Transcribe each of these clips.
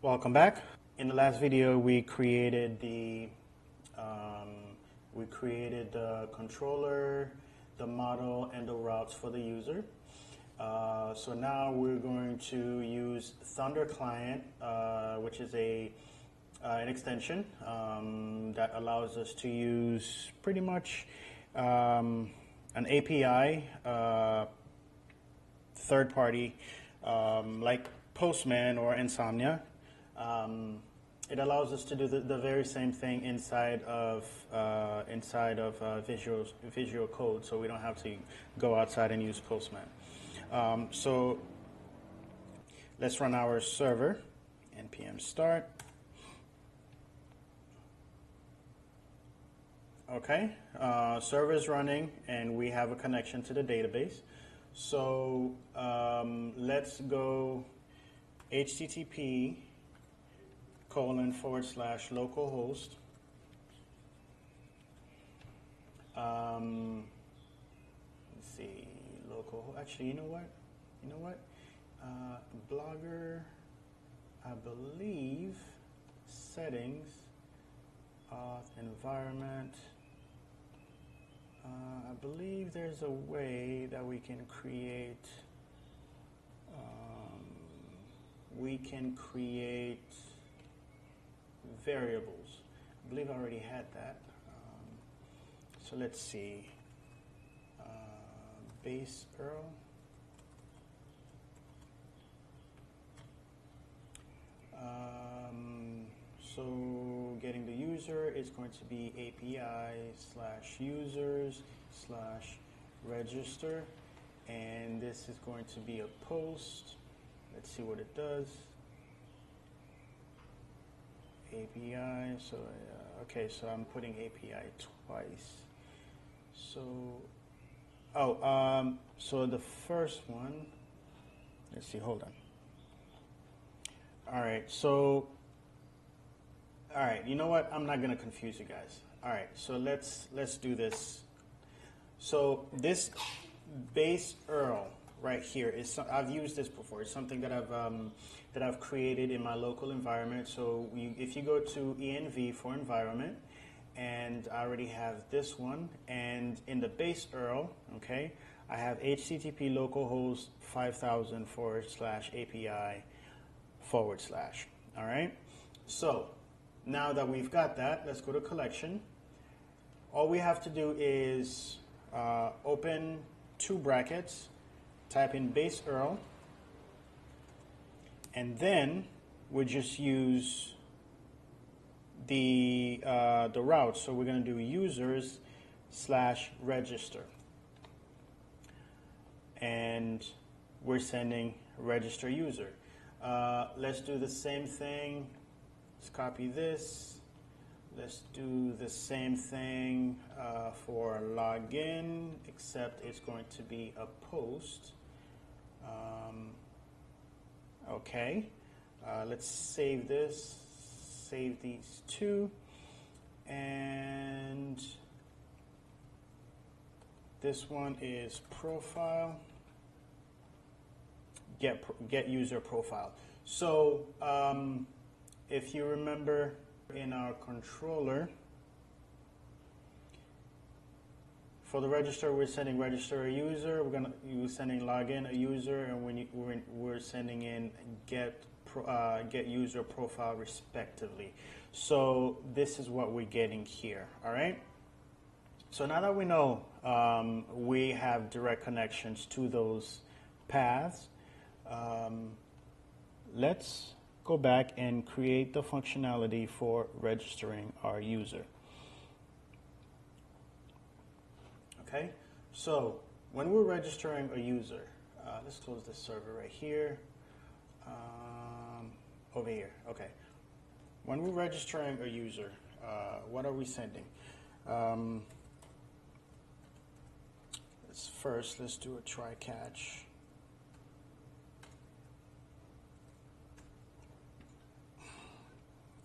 Welcome back. In the last video, we created the controller, the model, and the routes for the user. So now we're going to use Thunder Client, which is an extension that allows us to use pretty much an API, third party, like Postman or Insomnia. It allows us to do the very same thing inside of Visual Code, so we don't have to go outside and use Postman. So let's run our server, npm start. Okay, server is running and we have a connection to the database. So let's go http://localhost. Let's see, local. Actually, you know what? Blogger, I believe, settings, auth environment. I believe there's a way that we can create. Variables. I believe I already had that. So let's see. Base URL. So getting the user is going to be API/users/register, and this is going to be a post. Let's see what it does. API, so okay, so I'm putting API twice. So, so the first one, let's see, hold on. All right, so, all right, you know what? I'm not gonna confuse you guys. All right, so let's do this. So this base URL right here is, I've used this before. It's something that I've created in my local environment. So if you go to env for environment, and I already have this one, and in the base URL, okay, I have http localhost 5000/API/. All right. So now that we've got that, let's go to collection. All we have to do is open two brackets, type in base URL, and then we just use the route. So we're going to do users/register, and we're sending register user. Let's do the same thing. Let's copy this. Let's do the same thing for login, except it's going to be a post. Okay, let's save this, save these two, and this one is profile, get user profile. So if you remember in our controller, for the register, we're sending register a user. We're sending login a user, and we're sending in get user profile respectively. So this is what we're getting here. All right. So now that we know we have direct connections to those paths, let's go back and create the functionality for registering our user. Okay, so when we're registering a user, let's close this server right here, over here. Okay, when we're registering a user, what are we sending? Let's do a try catch.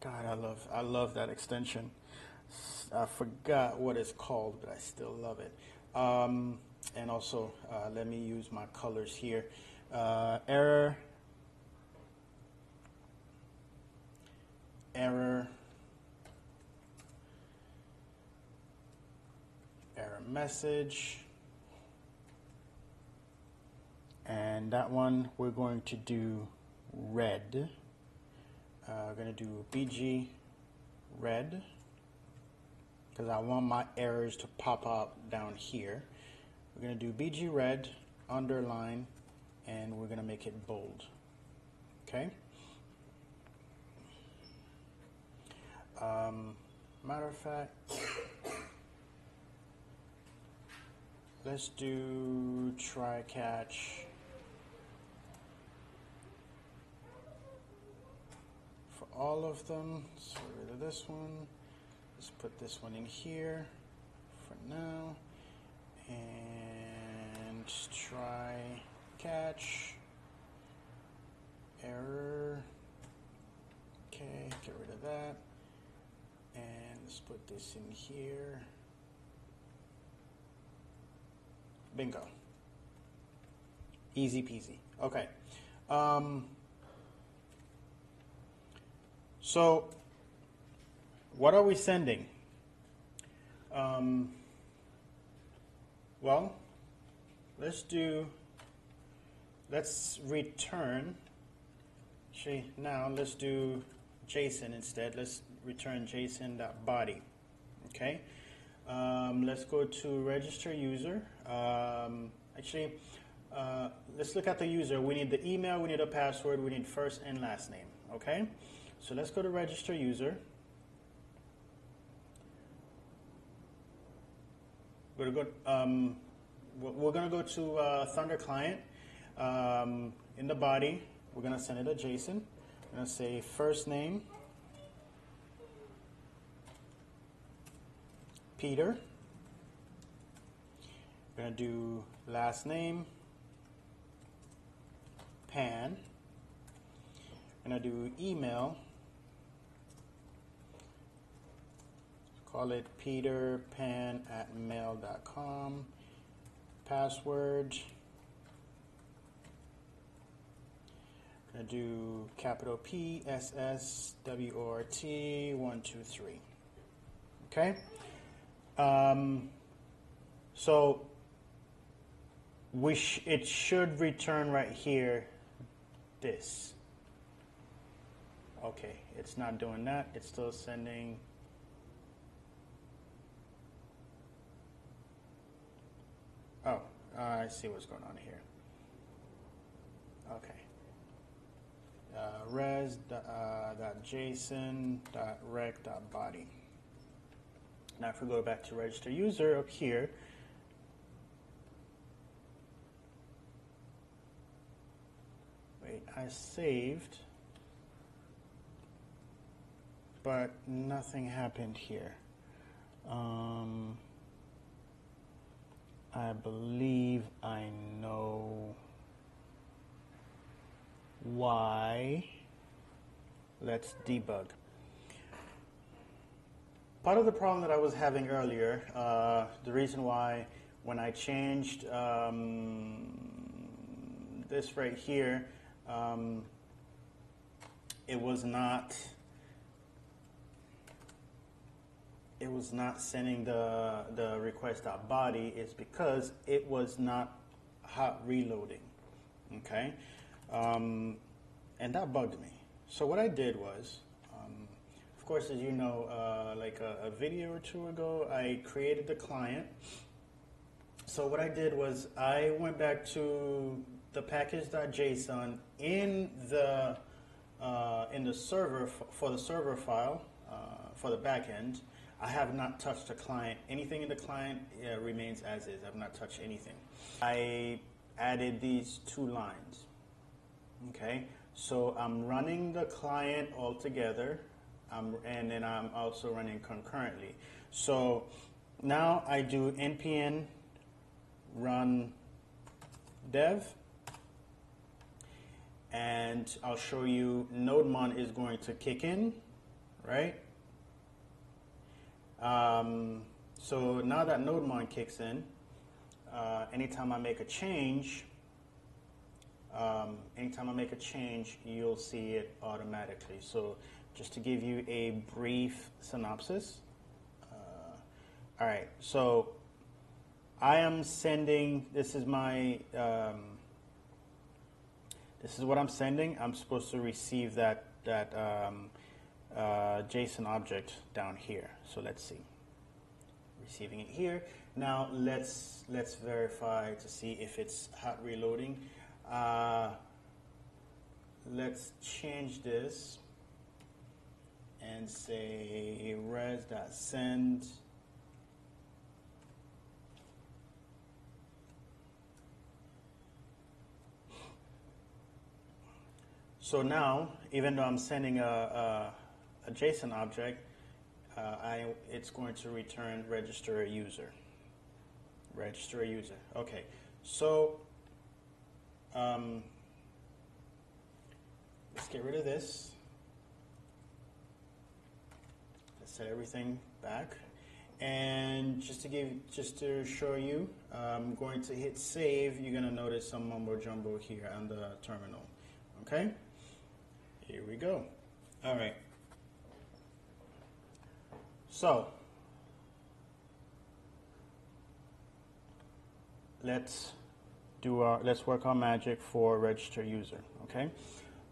God, I love that extension. I forgot what it's called, but I still love it. And also, let me use my colors here. Error error message, and that one we're going to do red. We're going to do bg red because I want my errors to pop up down here. We're going to do bg red underline, and we're going to make it bold. Okay. Matter of fact, let's do try catch for all of them. So get rid of this one. Let's put this one in here for now. And try catch error. Okay, get rid of that. And let's put this in here. Bingo. Easy peasy. Okay. So what are we sending? Well, let's return. Actually, now let's do JSON instead. Let's return JSON.body. Okay. Let's go to register user. Let's look at the user. We need the email, we need a password, we need first and last name. Okay. So let's go to register user. We're going to go to Thunder client. In the body, we're going to send it a JSON. We're going to say first name, Peter. We're going to do last name, Pan. We're going to do email. Call it peterpan@mail.com. Password. Going to do capital P S S W O R T 1 2 3. Okay. So it should return right here this. Okay, it's not doing that. It's still sending. Oh, I see what's going on here. Okay. res.json.rec.body. Now if we go back to register user up here, wait, I saved, but nothing happened here. I believe I know why. Let's debug. Part of the problem that I was having earlier, the reason why when I changed this right here, it was not sending the request.body is because it was not hot reloading. Okay, and that bugged me. So what I did was, of course, as you know, like a video or two ago, I created the client. So what I did was I went back to the package.json in the server for the server file for the backend. I have not touched the client. Anything in the client remains as is. I've not touched anything. I added these 2 lines. Okay, so I'm running the client all together, and then I'm also running concurrently. So now I do npm run dev, and I'll show you NodeMon is going to kick in, right? So now that NodeMon kicks in, anytime I make a change, you'll see it automatically. So just to give you a brief synopsis. All right, so I am sending, this is my, this is what I'm sending. I'm supposed to receive that JSON object down here. So let's see. Receiving it here. Now let's verify to see if it's hot reloading. Let's change this and say res.send. So now, even though I'm sending a JSON object, it's going to return register a user. Register a user. Okay. So let's get rid of this. Let's set everything back. And just to show you, I'm going to hit save. You're going to notice some mumbo jumbo here on the terminal. Okay. Here we go. All right. So let's work on magic for register user. Okay.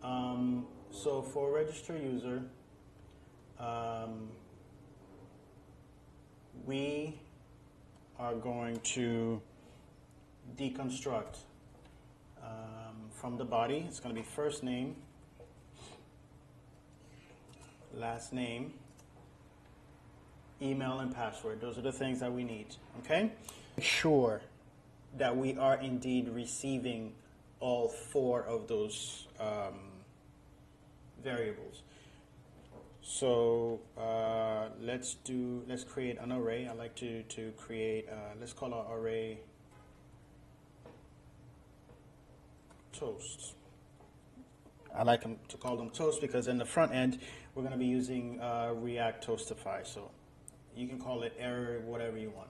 So for register user, we are going to deconstruct from the body. It's going to be first name, last name, email, and password. Those are the things that we need, okay? Make sure that we are indeed receiving all 4 of those variables. So let's create an array. I like to create, let's call our array toast. I like to call them toast because in the front end, we're going to be using React Toastify. So you can call it error, whatever you want.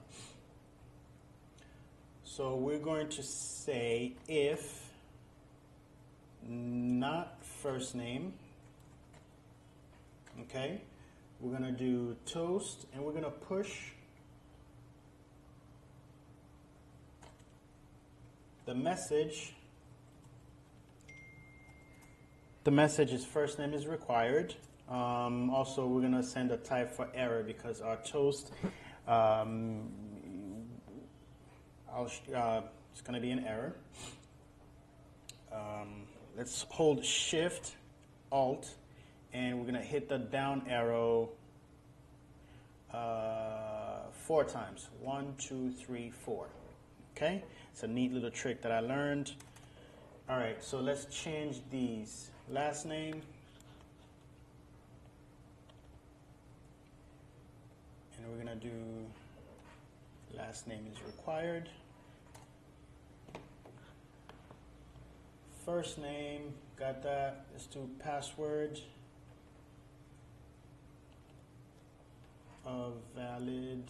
So we're going to say if not first name, okay, we're going to do toast, and we're going to push the message. The message is first name is required. Also, we're going to send a type for error because our toast, it's going to be an error. Let's hold Shift, Alt, and we're going to hit the down arrow 4 times. 1, 2, 3, 4. Okay? It's a neat little trick that I learned. All right, so let's change these. Last name. And we're going to do last name is required. First name, got that. Let's do password. Valid.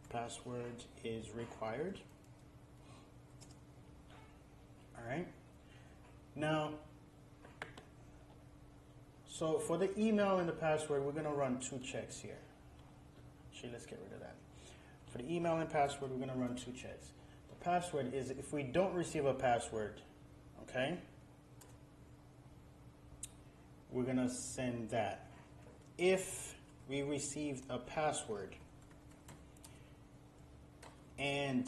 Password is required. All right. Now, so for the email and the password, we're going to run 2 checks here. Actually, let's get rid of that. For the email and password, we're going to run 2 checks. The password is if we don't receive a password, okay, we're going to send that. If we received a password and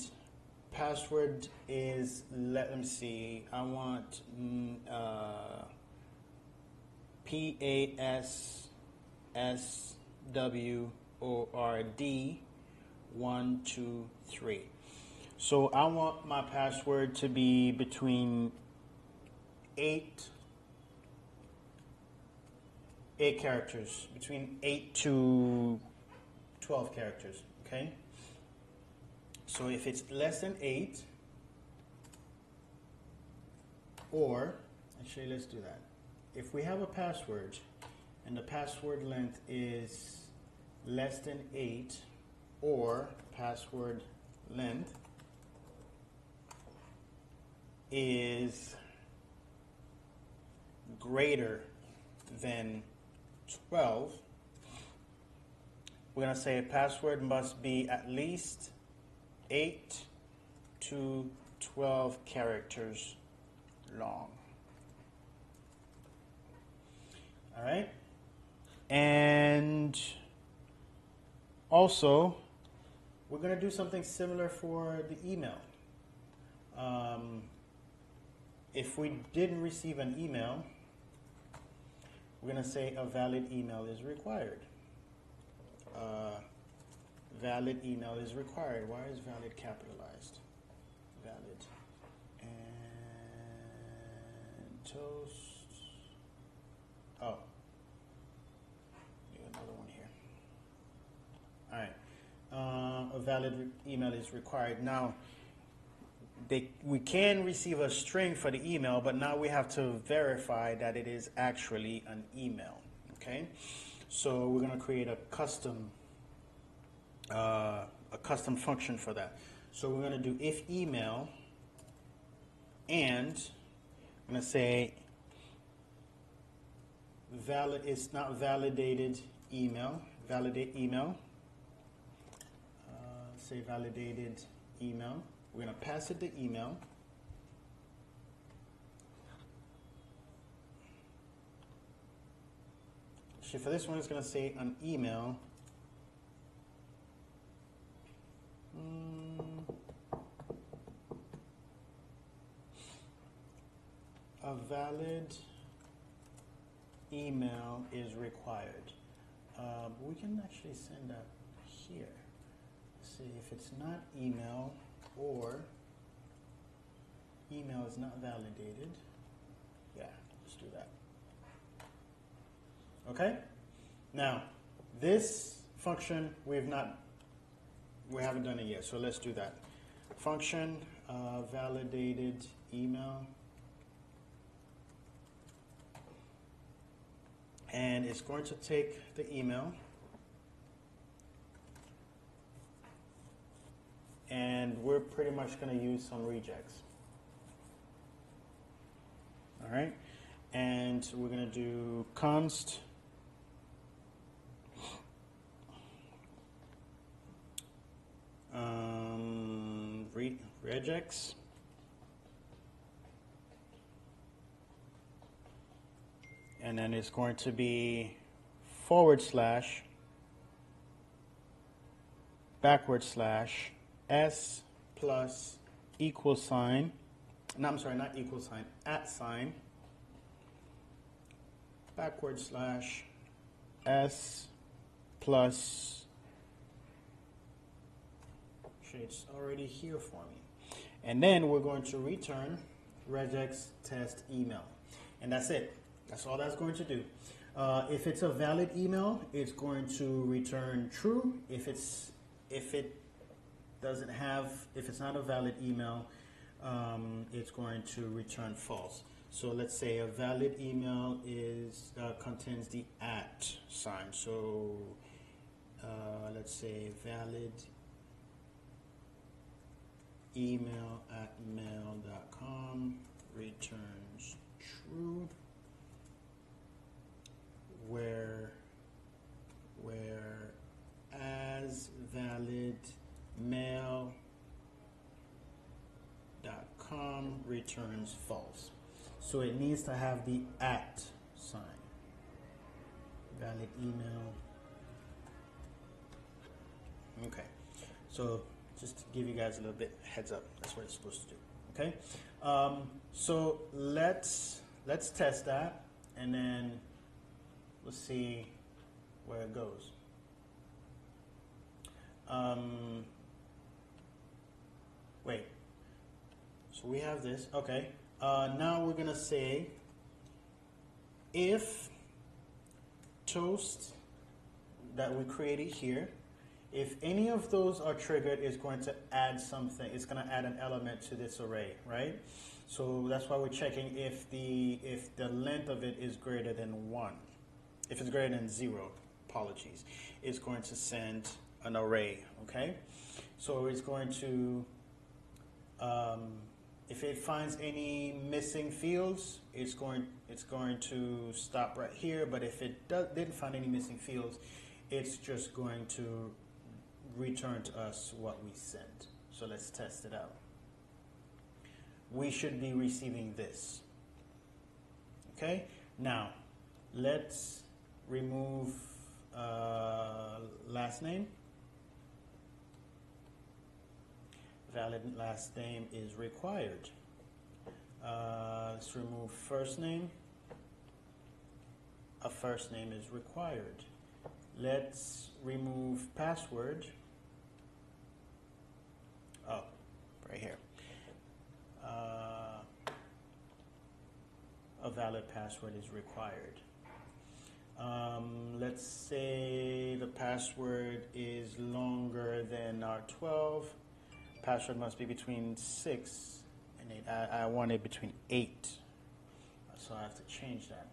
password is, let me see, I want PASSWORD 1, 2, 3. So I want my password to be between 8 characters, between 8 to 12 characters, okay? So if it's less than 8, or, actually let's do that. If we have a password and the password length is less than 8, or password length greater than 12, we're going to say password must be at least 8 to 12 characters long. All right? And also, we're going to do something similar for the email. If we didn't receive an email, we're going to say a valid email is required. Valid email is required. Why is valid capitalized? Valid. And toast. Oh. Do another one here. All right. A valid email is required. Now, we can receive a string for the email, but now we have to verify that it is actually an email. Okay, so we're going to create a custom function for that. So we're going to do if email, and I'm going to say valid. It's not validated email. Validate email. Say validated email. We're going to pass it the email. So for this one, it's going to say an email. A valid email is required. We can actually send that here. See if it's not email, or email is not validated. Yeah, let's do that. Okay? Now, this function we haven't done it yet, so let's do that. Function validated email, and it's going to take the email, and we're pretty much going to use some regex. All right, and we're going to do const regex, and then it's going to be / s plus equal sign. No, I'm sorry, not equal sign, @ sign, / s plus, it's already here for me. And then we're going to return regex test email. And that's it. That's all that's going to do. If it's a valid email, it's going to return true. If it's not a valid email, it's going to return false. So let's say a valid email contains the @ sign. So let's say valid email @ mail.com returns true, whereas valid mail.com returns false. So it needs to have the @ sign. Valid email. Okay. So just to give you guys a little bit heads up, that's what it's supposed to do. Okay. So let's test that, and then let's see where it goes. Wait. So we have this. Okay. Now we're gonna say if toast that we created here, if any of those are triggered, it's going to add something. It's going to add an element to this array, right? So that's why we're checking if the length of it is greater than 1. If it's greater than 0, apologies, it's going to send an array, okay? So it's going to If it finds any missing fields, it's going to stop right here. But if it didn't find any missing fields, it's just going to return to us what we sent. So let's test it out. We should be receiving this. Okay, now let's remove last name. Valid last name is required. Let's remove first name. A first name is required. Let's remove password. Oh, right here. A valid password is required. Let's say the password is longer than our 12. Password must be between 6 and 8. I want it between 8, so I have to change that.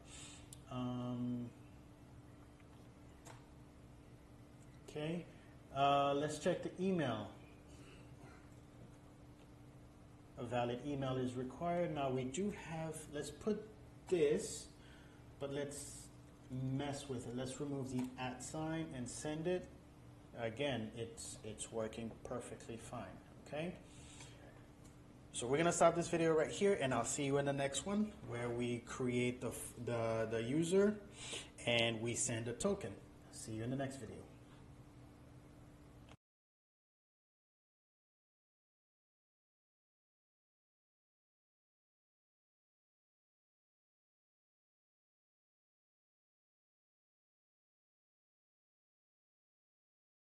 Okay, let's check the email. A valid email is required. Now we do have, let's put this, but let's mess with it. Let's remove the @ sign and send it. Again, it's working perfectly fine. Okay, so we're gonna stop this video right here, and I'll see you in the next one where we create the user and we send a token. See you in the next video.